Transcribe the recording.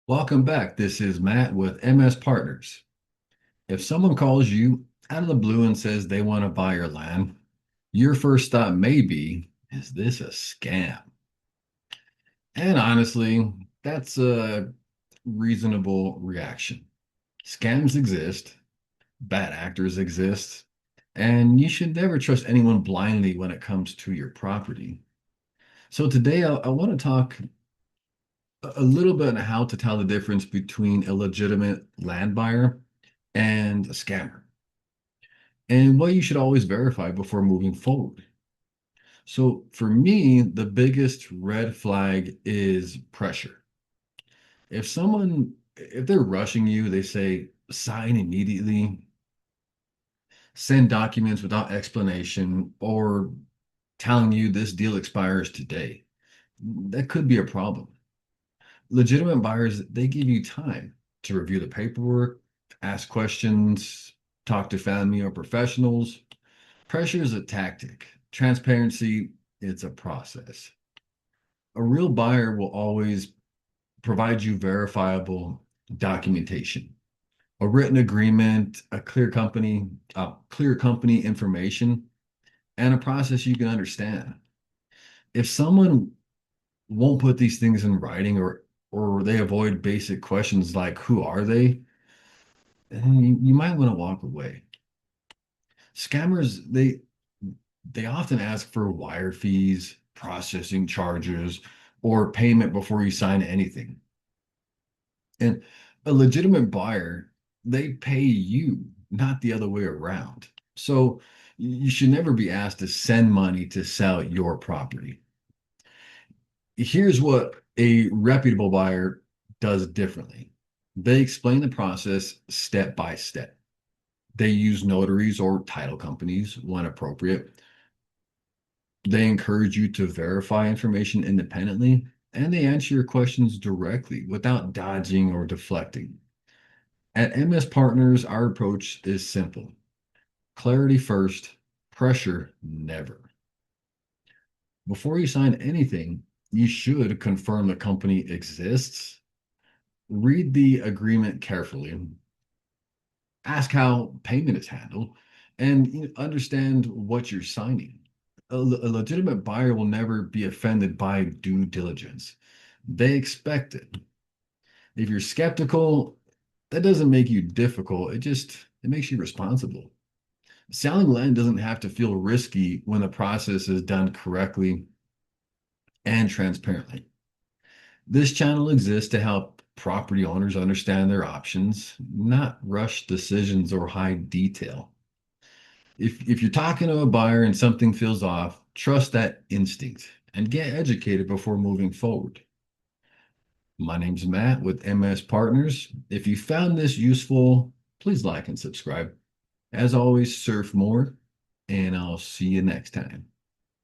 Welcome back. This is Matt with MS Partners. If someone calls you out of the blue and says they want to buy your land, your first thought may be, is this a scam? And honestly, that's a reasonable reaction. Scams exist, bad actors exist, and you should never trust anyone blindly when it comes to your property. So today I want to talk a little bit on how to tell the difference between a legitimate land buyer and a scammer, and what you should always verify before moving forward. So, for me, the biggest red flag is pressure. If they're rushing you, they say sign immediately, send documents without explanation, or telling you this deal expires today, that could be a problem. Legitimate buyers, they give you time to review the paperwork, ask questions, talk to family or professionals. Pressure is a tactic. Transparency, it's a process. A real buyer will always provide you verifiable documentation, a written agreement, clear company information, and a process you can understand. If someone won't put these things in writing or they avoid basic questions like who are they, then you might want to walk away. Scammers, they often ask for wire fees, processing charges, or payment before you sign anything. And a legitimate buyer, they pay you, not the other way around. So you should never be asked to send money to sell your property. Here's what a reputable buyer does differently. They explain the process step by step. They use notaries or title companies when appropriate. They encourage you to verify information independently, and they answer your questions directly without dodging or deflecting. At MS Partners, our approach is simple: clarity first, pressure never. Before you sign anything, you should confirm the company exists, read the agreement carefully, ask how payment is handled, and understand what you're signing. A legitimate buyer will never be offended by due diligence. They expect it. If you're skeptical, that doesn't make you difficult. It makes you responsible. Selling land doesn't have to feel risky when the process is done correctly and transparently. This channel exists to help property owners understand their options, not rush decisions or hide detail. If you're talking to a buyer and something feels off, trust that instinct and get educated before moving forward. My name's Matt with MS Partners. If you found this useful, please like and subscribe. As always, surf more, and I'll see you next time.